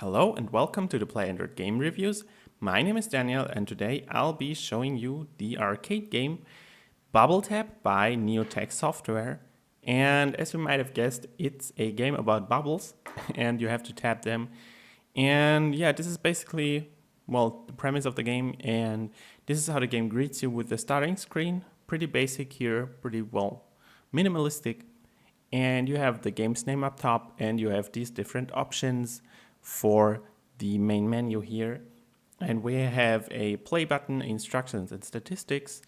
Hello and welcome to the Play Android Game Reviews. My name is Daniel and today I'll be showing you the arcade game BubbleTap by Neotech Software. And as you might have guessed, it's a game about bubbles and you have to tap them. And yeah, this is basically, well, the premise of the game, and this is how the game greets you with the starting screen. Pretty basic here, pretty well minimalistic. And you have the game's name up top and you have these different options for the main menu here. And we have a play button, instructions and statistics,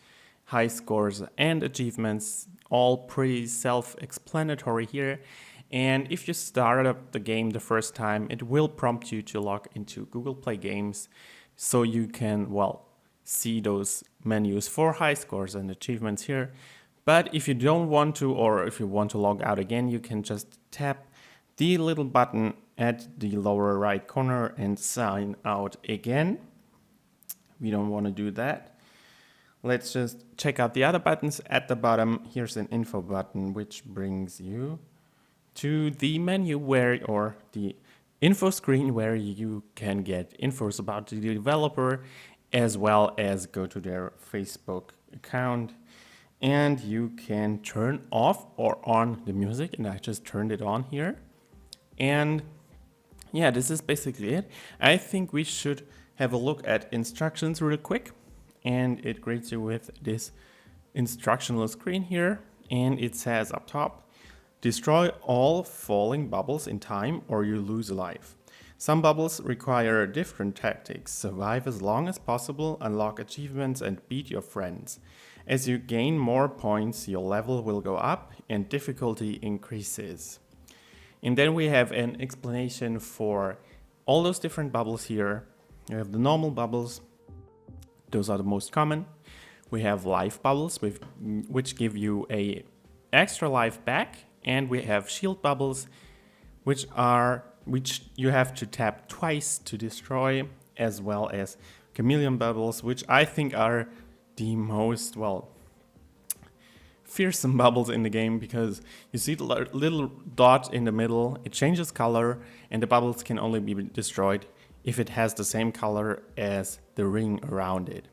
high scores and achievements, all pretty self-explanatory here. And if you start up the game the first time, it will prompt you to log into Google Play Games so you can, well, see those menus for high scores and achievements here. But if you don't want to, or if you want to log out again, you can just tap the little button at the lower right corner and sign out again. We don't want to do that. Let's just check out the other buttons at the bottom. Here's an info button which brings you to the menu or the info screen where you can get infos about the developer as well as go to their Facebook account. And you can turn off or on the music, and I just turned it on here. And yeah, this is basically it. I think we should have a look at instructions real quick. And it greets you with this instructional screen here. And it says up top, destroy all falling bubbles in time or you lose a life. Some bubbles require different tactics. Survive as long as possible, unlock achievements and beat your friends. As you gain more points, your level will go up and difficulty increases. And then we have an explanation for all those different bubbles here. We have the normal bubbles. Those are the most common. We have life bubbles, which give you a extra life back. And we have shield bubbles, which you have to tap twice to destroy, as well as chameleon bubbles, which I think are the most, well, fearsome bubbles in the game, because you see the little dot in the middle, it changes color, and the bubbles can only be destroyed if it has the same color as the ring around it.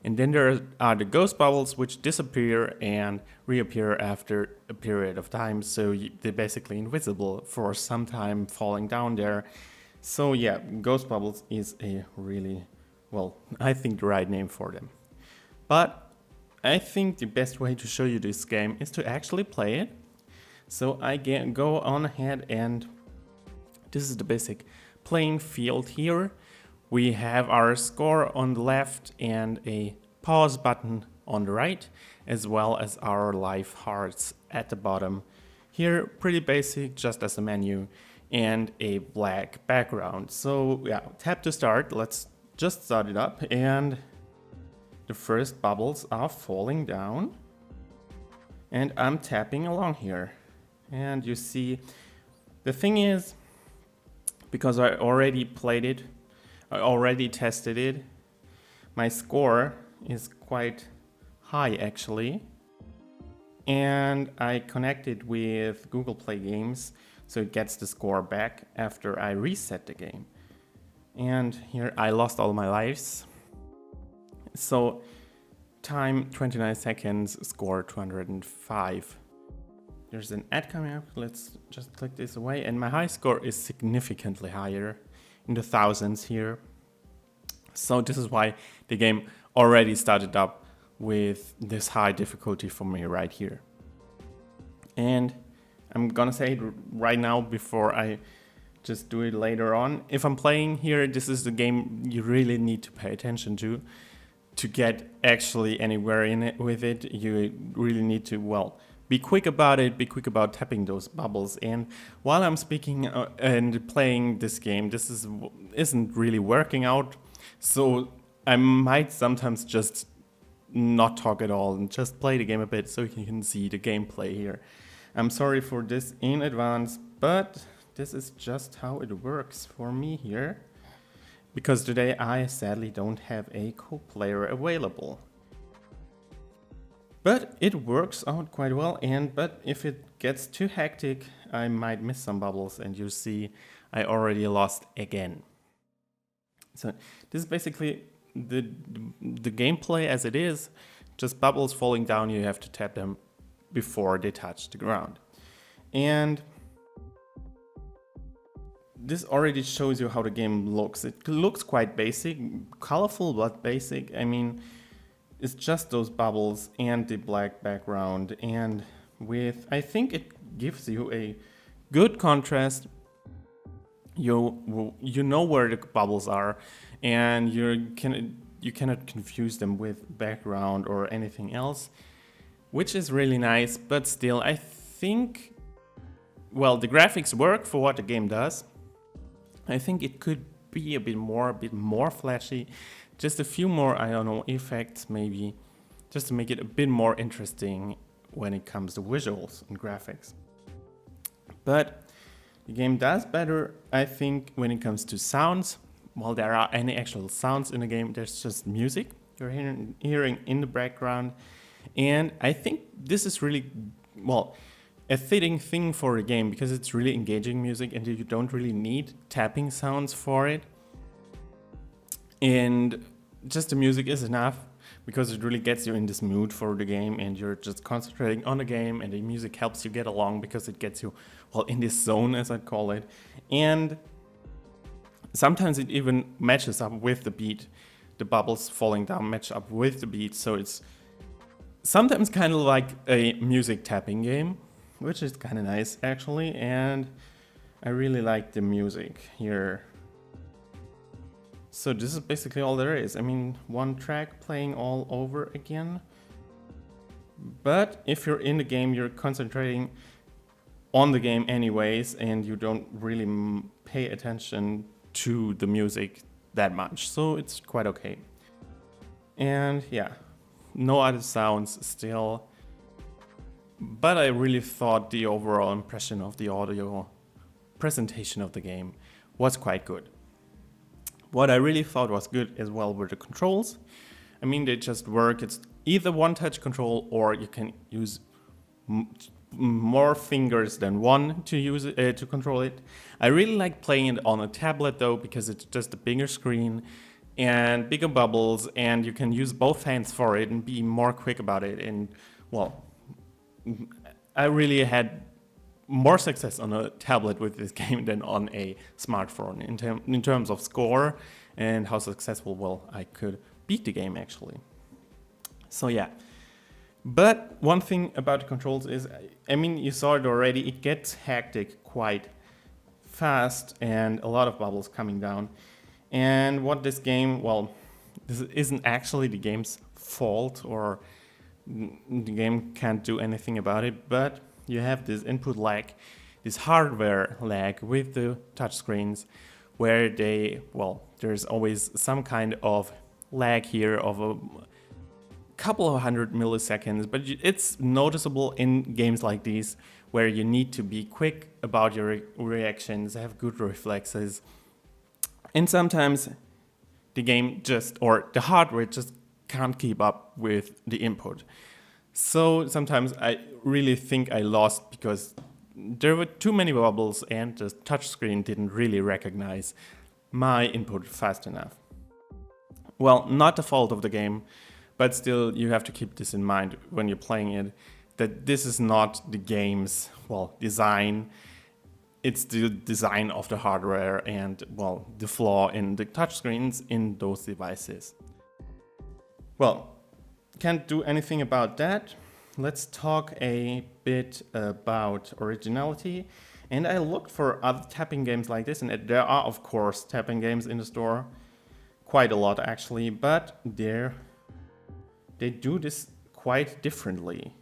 And then there are the ghost bubbles, which disappear and reappear after a period of time, so they're basically invisible for some time falling down there. So yeah, ghost bubbles is a really, well, I think the right name for them. But I think the best way to show you this game is to actually play it. So I go on ahead, and this is the basic playing field here. We have our score on the left and a pause button on the right, as well as our life hearts at the bottom. Here, pretty basic, just as a menu, and a black background. So yeah, tap to start. Let's just start it up, and the first bubbles are falling down. And I'm tapping along here. And you see, the thing is, because I already played it, I already tested it, my score is quite high actually. And I connected with Google Play Games, so it gets the score back after I reset the game. And here I lost all my lives. So time 29 seconds, score 205. There's an ad coming up. Let's just click this away. And my high score is significantly higher, in the thousands here. So this is why the game already started up with this high difficulty for me right here. And I'm gonna say it right now before I just do it later on. If I'm playing here, this is the game you really need to pay attention to get actually anywhere in it with it. You really need to, well, be quick about it, be quick about tapping those bubbles. And while I'm speaking and playing this game, this isn't really working out. So I might sometimes just not talk at all and just play the game a bit so you can see the gameplay here. I'm sorry for this in advance, but this is just how it works for me here. Because today I sadly don't have a co-player available. But it works out quite well, but if it gets too hectic, I might miss some bubbles, and you see I already lost again. So this is basically the gameplay as it is, just bubbles falling down, you have to tap them before they touch the ground. And this already shows you how the game looks. It looks quite basic, colorful but basic. I mean, it's just those bubbles and the black background, and I think it gives you a good contrast. You know where the bubbles are, and you cannot confuse them with background or anything else, which is really nice. But still, I think, well, the graphics work for what the game does. I think it could be a bit more flashy, just a few more, I don't know, effects maybe, just to make it a bit more interesting when it comes to visuals and graphics. But the game does better, I think, when it comes to sounds. While there are any actual sounds in the game, there's just music you're hearing in the background. And I think this is really, well, a fitting thing for a game, because it's really engaging music and you don't really need tapping sounds for it. And just the music is enough, because it really gets you in this mood for the game, and you're just concentrating on the game, and the music helps you get along because it gets you, well, in this zone, as I call it. And sometimes it even matches up with the beat. The bubbles falling down match up with the beat, so it's sometimes kind of like a music tapping game, which is kind of nice actually, and I really like the music here. So this is basically all there is. I mean, one track playing all over again. But if you're in the game, you're concentrating on the game anyways, and you don't really pay attention to the music that much. So it's quite okay. And yeah, no other sounds still. But I really thought the overall impression of the audio presentation of the game was quite good. What I really thought was good as well were the controls. I mean, they just work. It's either one-touch control, or you can use more fingers than one to use it, to control it. I really like playing it on a tablet though, because it's just a bigger screen and bigger bubbles, and you can use both hands for it and be more quick about it. And well, I really had more success on a tablet with this game than on a smartphone in terms of score and how successful, well, I could beat the game actually. So yeah. But one thing about the controls is, I mean, you saw it already, it gets hectic quite fast and a lot of bubbles coming down. And what this game, well, this isn't actually the game's fault, or the game can't do anything about it, but you have this input lag, this hardware lag with the touchscreens, where there's always some kind of lag here of a couple of 100 milliseconds, but it's noticeable in games like these, where you need to be quick about your reactions, have good reflexes, and sometimes the game or the hardware just can't keep up with the input. So sometimes I really think I lost because there were too many bubbles and the touchscreen didn't really recognize my input fast enough. Well, not the fault of the game, but still you have to keep this in mind when you're playing it, that this is not the game's, design. It's the design of the hardware and, the flaw in the touchscreens in those devices. Well, can't do anything about that. Let's talk a bit about originality. And I looked for other tapping games like this, and there are, of course, tapping games in the store. Quite a lot, actually, but they do this quite differently.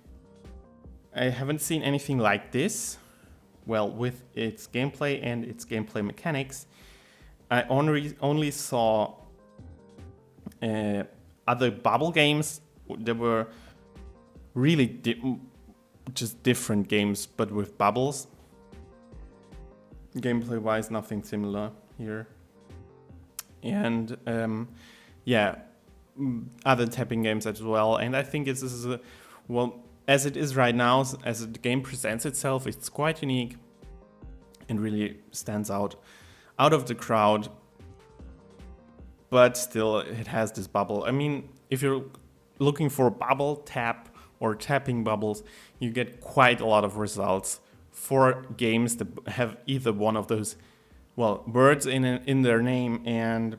I haven't seen anything like this. Well, with its gameplay and its gameplay mechanics, I only saw other bubble games. There were really just different games, but with bubbles. Gameplay-wise, nothing similar here. And other tapping games as well. And I think this is well, as it is right now, as the game presents itself, it's quite unique and really stands out of the crowd. But still, it has this bubble. I mean, if you're looking for bubble tap or tapping bubbles, you get quite a lot of results for games that have either one of those, well, words in their name, and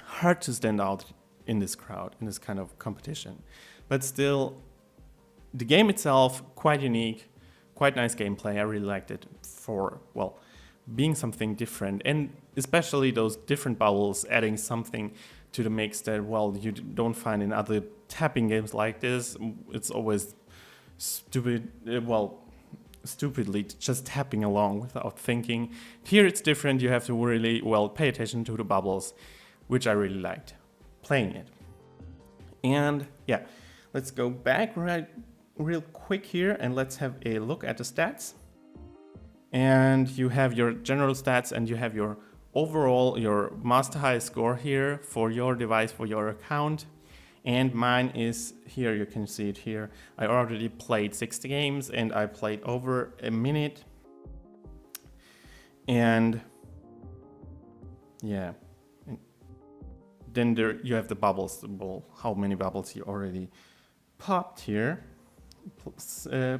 hard to stand out in this crowd, in this kind of competition. But still, the game itself, quite unique, quite nice gameplay. I really liked it for, well, being something different, and especially those different bubbles adding something to the mix that, well, you don't find in other tapping games like this. It's always stupidly just tapping along without thinking. Here it's different. You have to really, well, pay attention to the bubbles, which I really liked playing it. And yeah, let's go back real quick here and let's have a look at the stats. And you have your general stats and you have your overall, your master high score here for your device, for your account. And mine is here, you can see it here. I already played 60 games and I played over a minute. And yeah, then there you have the bubbles, well, how many bubbles you already popped here.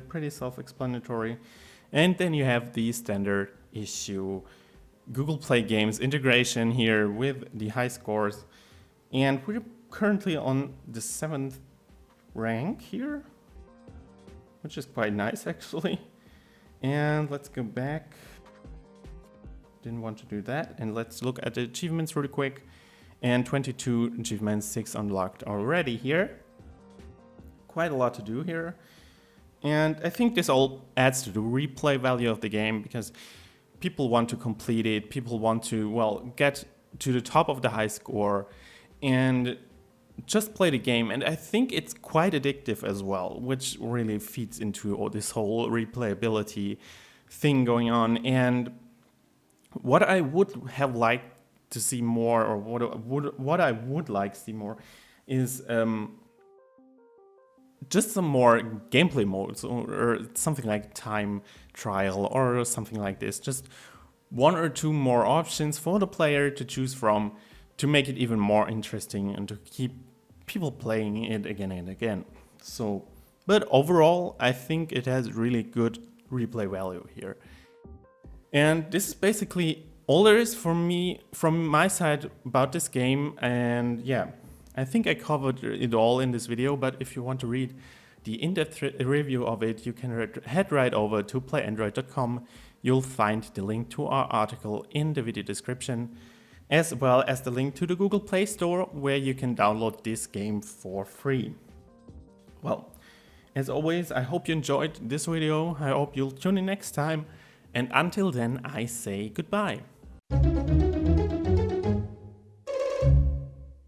Pretty self-explanatory. And then you have the standard issue Google Play Games integration here with the high scores. And we're currently on the 7th rank here, which is quite nice actually. And let's go back. Didn't want to do that. And let's look at the achievements really quick. And 22 achievements, 6 unlocked already here. Quite a lot to do here. And I think this all adds to the replay value of the game because people want to complete it, people want to, well, get to the top of the high score and just play the game. And I think it's quite addictive as well, which really feeds into this whole replayability thing going on. And what I would have liked to see more, or what I would like to see more is just some more gameplay modes or something like time trial or something like this. Just 1 or 2 more options for the player to choose from to make it even more interesting and to keep people playing it again and again. So, but overall, I think it has really good replay value here. And this is basically all there is for me from my side about this game. And yeah, I think I covered it all in this video, but if you want to read the in-depth review of it, you can head right over to playandroid.com. You'll find the link to our article in the video description, as well as the link to the Google Play Store, where you can download this game for free. Well, as always, I hope you enjoyed this video. I hope you'll tune in next time. And until then, I say goodbye.